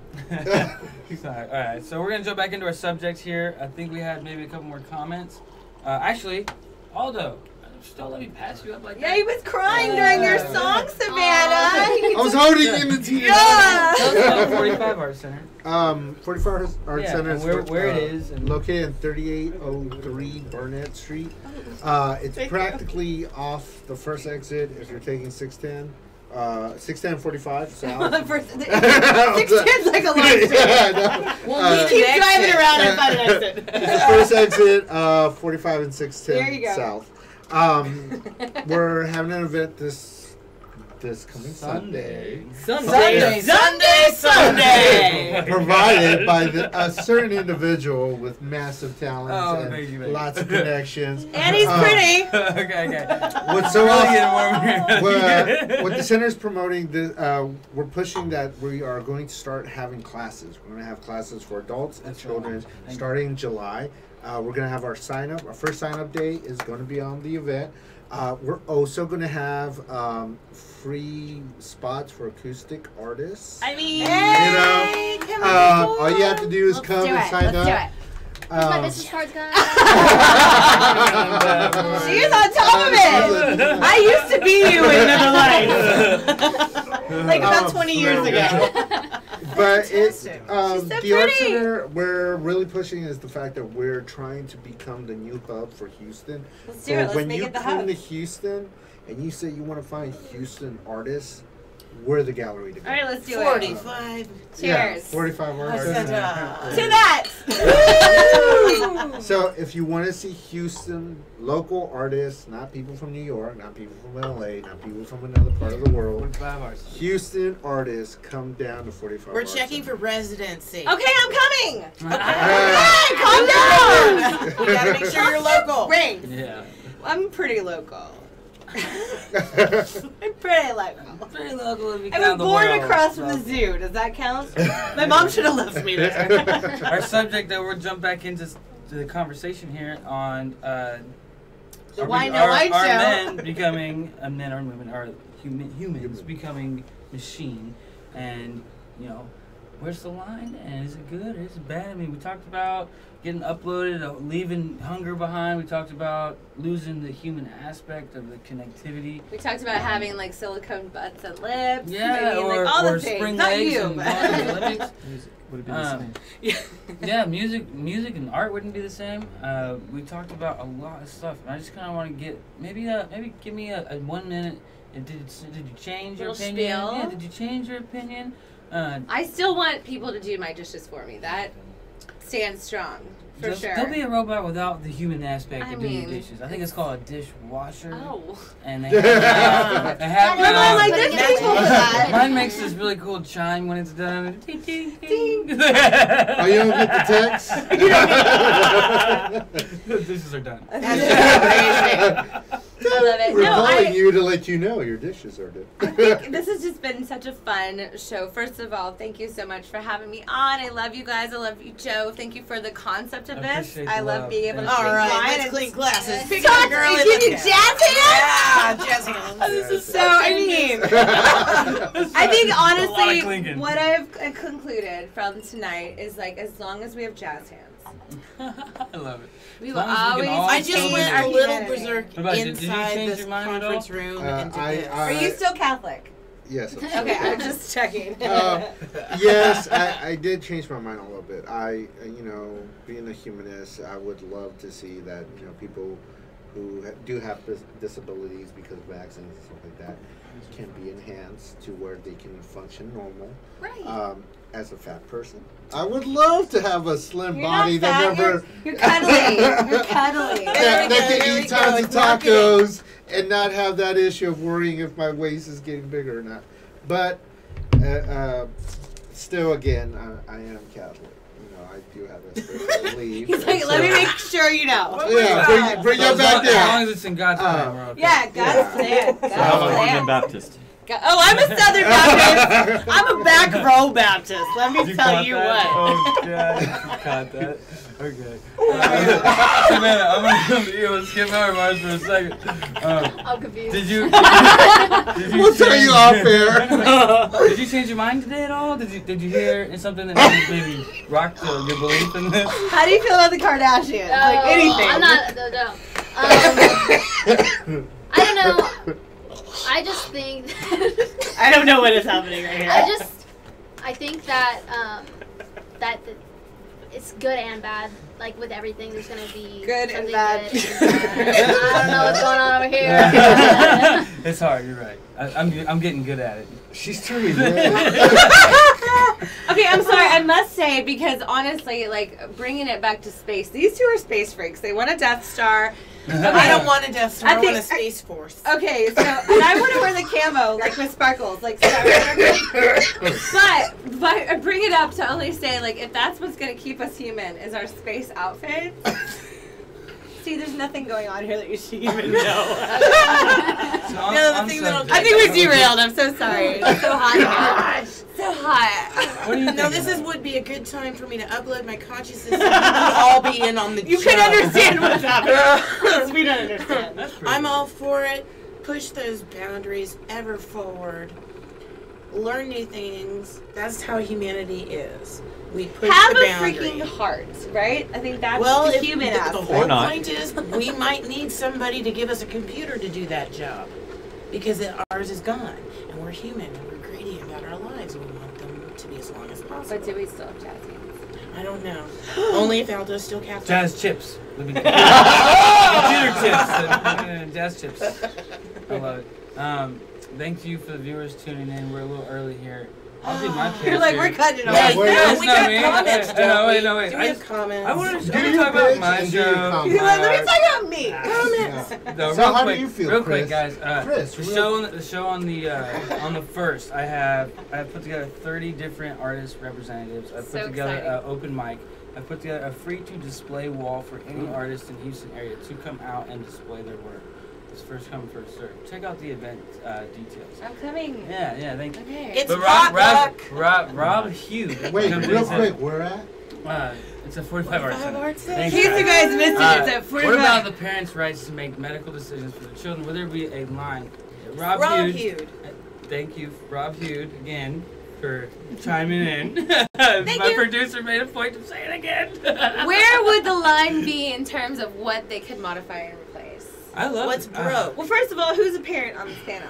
Sorry. All right, so we're gonna jump back into our subject here. I think we had maybe a couple more comments. Actually, Aldo, don't let me pass you up like Yeah, that. he was crying during your song, Savannah. I was holding in the TV. Yeah. Tell us about 45 Art Center. 45 Art Yeah, Center and is where it is and- located in 3803 Burnett Street. It's practically off the first exit if you're taking 610. 610-45 south. 610's like a long Yeah, I know. We'll keep driving around and find an exit. It's the first exit, 45 and 610 There you go. south. We're having an event this coming Sunday. Sunday. Provided by a certain individual with massive talents Oh, and thank you. lots of connections. And he's pretty. okay. What's so Really awesome? getting warm. What the center is promoting, we're pushing that we are going to start having classes. We're going to have classes for adults and That's children right. starting in July. We're going to have our sign up. Our first sign up day is going to be on the event. We're also going to have free spots for acoustic artists. I mean, All you have to do is come and sign up. Where's my business cards, guys? She's on top of it. I used to be you in another life. Like about 20 years ago. But it's Fantastic. the Art pretty. Center we're really pushing is the fact that we're trying to become the new hub for Houston. Let's do it. Let's when make you it the come hub. to Houston and you say you want to find Houston artists, we're the gallery to go. All right, let's do 45. it. Yeah, Cheers. 45 Art Center. To that. So if you want to see Houston local artists, not people from New York, not people from LA, not people from another part of the world, 45 Art Center. Houston artists come down to 45 We're Art checking Center. for residency. Okay, I'm coming. Hey, Calm down. We gotta make sure you're local. Ring. Yeah. I'm pretty local. I'm pretty local. Pretty local if you I count was the born world. across from the zoo. Does that count? My mom should have left me there. Our subject that we'll jump back into the conversation here on The Wine No Wine our Show. men becoming men or women are humans becoming machine, and where's the line, and is it good or is it bad? I mean, we talked about getting uploaded, leaving hunger behind. We talked about losing the human aspect of the connectivity. We talked about having like silicone butts and lips. Yeah, maybe, or, like, all or the things. spring Not legs you, and but- going to the Olympics. Would it be the same? Yeah, music and art wouldn't be the same. We talked about a lot of stuff, and I just kind of want to get maybe give me a 1 minute. Did you change your Little opinion? spiel. Yeah, did you change your opinion I still want people to do my dishes for me. That stands strong. For sure. There'll be a robot without the human aspect I of doing mean, dishes. I think it's called a dishwasher. Oh. And they have I'm like, there's people for that. Mine makes this really cool chime when it's done. Ding, ding, ding. Oh, you don't get the text? The dishes are done. I love it. We're No, calling you to let you know your dishes are done. I think this has just been such a fun show. First of all, thank you so much for having me on. I love you guys. I love you, Joe. Thank you for the concept of this. I love being able to drink wine. Let's clean glasses. Pick Talk a girl to in give you the jazz hands? Yeah, jazz hands. This is So, I mean, I think honestly, clinking. what I've concluded from tonight is like, as long as we have jazz hands, I love it. we As will long as we can always all I just retain went our a little humanity. berserk What about you? Did you inside change this your mind at all? conference room and did this. Are you still Catholic? Yes. Okay, I'm just checking. Yes, I did change my mind a little bit. Being a humanist, I would love to see that, people who do have disabilities because of vaccines and stuff like that can be enhanced to where they can function normal. Right. As a fat person, I would love to have a slim You're body not that fat, never You're cuddly. You're cuddly. that can There we eat go, tons of it's marketing. tacos and not have that issue of worrying if my waist is getting bigger or not. But still, again, I am Catholic. I do have that spiritual belief. He's like, let me make sure you know. Yeah, bring it back As long there. as it's in God's plan, we're okay. Yeah, God's plan. God's So how long have you plan. been Baptist? Oh, I'm a Southern Baptist. I'm a back row Baptist. Let me tell caught you that? what. Oh, God. You caught that? Okay. Savannah, I'm going to skip my remarks for a second. I'm confused. Did you We'll tell you off air. Did you change your mind today at all? Did you hear something that maybe rocked your belief in this? How do you feel about the Kardashians? Like anything. I'm not. No. I don't know. I just think. I don't know what is happening right here. I think that that it's good and bad. Like with everything, there's gonna be Good and something bad. good and bad. I don't know what's going on over here. It's hard. You're right. I'm getting good at it. She's turning red. Okay, I'm sorry. I must say, because honestly, like, bringing it back to space, these two are space freaks. They want a Death Star. I don't want a Death Star. I want a think- Space Force. Okay, so, and I want to wear the camo, like, with sparkles, like, Star but I bring it up to only say, like, if that's what's going to keep us human, is our space outfit. See, there's nothing going on here that you should even know. The thing that'll I think we derailed. I'm so sorry. It's so hot here. So hot. What do you think? No, this would be a good time for me to upload my consciousness and we would all be in on the You show. can understand what's happening. We don't understand. That's pretty I'm good. all for it. Push those boundaries ever forward. Learn new things. That's how humanity is. We push Have the a boundary. freaking heart, right? I think that's Well, the if human the aspect. whole Or not. point is, we might need somebody to give us a computer to do that job, because ours is gone, and we're human, and we're greedy about our lives, and we want them to be as long as possible. But do we still have jazz hands? I don't know. Only if Aldo's still captain. Jazz chips. Computer chips. Jazz chips. I love it. Thank you for the viewers tuning in. We're a little early here. I'll do my pitch. You're like, here. we're cutting it Yeah, off. wait, No, that's we not got me. comments, No, don't we? wait. Do we I have comments? I want to Do your talk about pitch my and do your show. comments. He's like, let me talk about me. Comments. No, So real how do quick, you feel, real quick, Chris? guys? Chris, the real- show on the first, I have put together 30 different artist representatives. I put So together exciting. an open mic. I put together a free to display wall for any artist in Houston area to come out and display their work. It's first come, first served. Check out the event details. I'm coming. Yeah, thank you. Okay. It's But potluck. Rob Hugh. Wait, comes in real and said, quick, where at? It's a 45 art center. Arts In Thanks, case you guys missed it, it's at What about 45. the parents' rights to make medical decisions for the children? Will there be a line? Rob Hughes. Thank you, Rob Hughes, again, for chiming in. My producer made a point of saying it again. Where would the line be in terms of what they could modify and replace? I love What's it. broke? Well, first of all, who's a parent on this panel?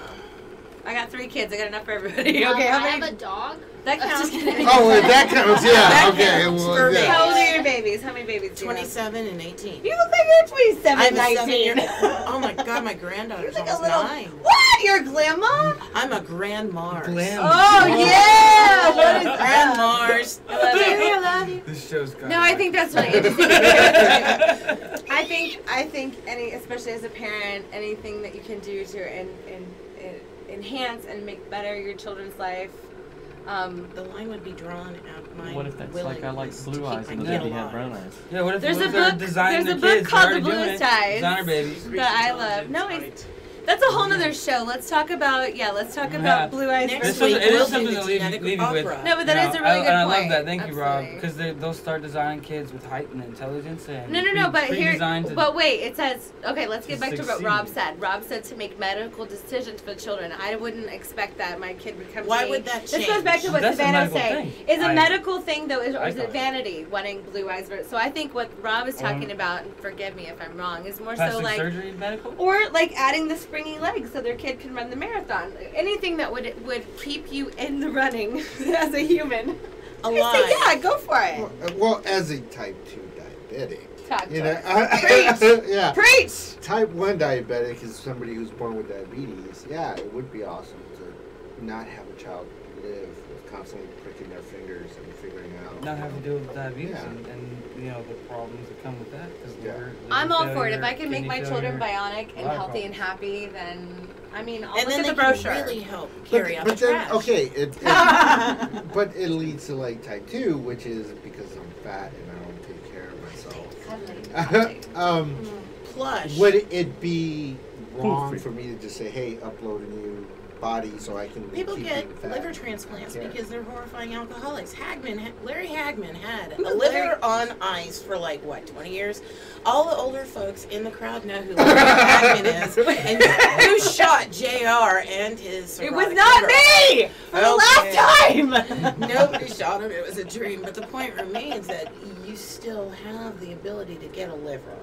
I got 3 kids. I got enough for everybody. Okay, I how have many? a dog. That counts. Just kidding. Oh, well, that counts, yeah. That Okay, counts well, for yeah. How old are your babies? How many babies do you have? 27 and 18. You look like you're 27, I'm a 19. 7-year-old. Oh my god, my granddaughter's You're like a almost little. 9. What? What? You're a grandma? I'm a grandma. Oh yeah! What is that? Grandmars. I love you. This show's got. No, I think that's really interesting. I think especially as a parent, anything that you can do to enhance and make better your children's life. The line would be drawn at my. What if that's like I like blue eyes and the baby had brown eyes? Yeah, what if there's they're a book called The Designer Bluest Eyes Designer babies. that I love. No, that's a whole nother show. Let's talk about Blue Eyes. Next versus week It is we'll something do to the leave genetic you with. opera. No, but that is a really good and I point. love that. Thank you, Rob. Absolutely. Because they'll start designing kids with heightened intelligence and No, but here, pre-designed to- but wait, it says, okay, let's get to back to what succeed. Rob said. Rob said to make medical decisions for children. I wouldn't expect that my kid would come Why to me. would that This goes back to change? what That's a Savannah was medical saying. thing. Is a medical thing, though, or is thought it it- vanity, wanting blue eyes? So I think what Rob is talking about, and forgive me if I'm wrong, is more so plastic like, surgery medical. or like adding the springy legs so their kid can run the marathon. Anything that would keep you in the running as a human. Alive. I say, yeah, go for it. Well, as a type 2 diabetic, Talk to you know, us. Preach! yeah. Preach! Type 1 diabetic is somebody who's born with diabetes. Yeah, it would be awesome to not have a child live with constantly pricking their fingers and figuring out. Not have to deal with diabetes Yeah. and the problems that come with that. Cause Yeah. liver I'm all for it. failure, If I can make kidney my children failure. bionic and A lot of healthy and problems. happy, then I'll And look then at they the brochure. can really help carry out the then, trash. okay, but it leads to like type 2, which is because I'm fat and I don't take care of myself. Plush. Would it be wrong for me to just say, hey, upload a new body so I can People keep get being fat? liver transplants Yeah. because they're horrifying alcoholics. Larry Hagman had a liver on ice for 20 years. All the older folks in the crowd know who Larry Hagman is, and who shot JR and his. It was not me! For the last time! Nobody shot him. It was a dream. But the point remains that you still have the ability to get a liver.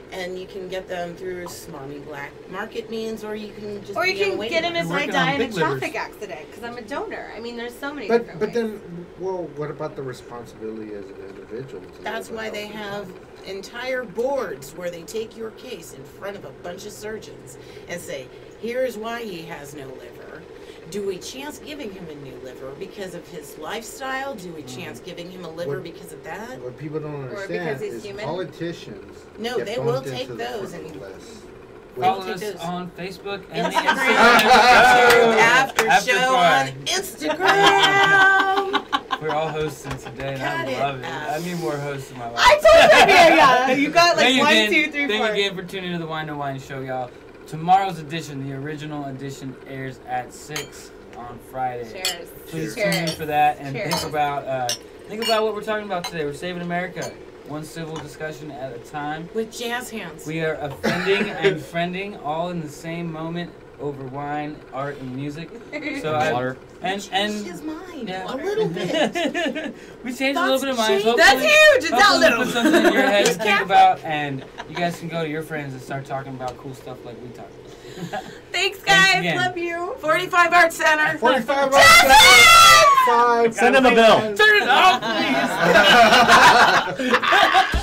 And you can get them through smarmy black market means, or you can just Or you be on can a waiting get them list. if I working die on in a big livers. traffic accident, because I'm a donor. I mean, there's so many different But ways. then, well, what about the responsibility as an individual? To That's live a why they healthy have life? entire boards where they take your case in front of a bunch of surgeons and say, here's why he has no liver. Do we chance giving him a new liver because of his lifestyle? Do we chance giving him a liver What- because of that? What people don't because understand he's is human? politicians. No, get they will bumped take into the those front and- list. Follow Take us those. on Facebook and the After show on Instagram. We're all hosting today, and Cut I it love it. out. I need more hosts in my life. I told you, you got like Thank you 1, again- 2, 3, 4. Thank you again for tuning into the Wine No Wine Show, y'all. Tomorrow's edition, the original edition, airs at 6 on Friday. Cheers. Please Cheers. tune in for that and Cheers. think about what we're talking about today. We're saving America, one civil discussion at a time. With jazz hands. We are offending and friending all in the same moment over wine, art, and music. So Water. and his mind yeah. a little bit. we changed a little bit of mine. Thoughts change. That's huge. It's Hopefully that put little. something in your head to think about, and you guys can go to your friends and start talking about cool stuff like we talk. Thanks, guys. again. Love you. 45 Art Center. 45 5. Send him a bill. Turn it off, please.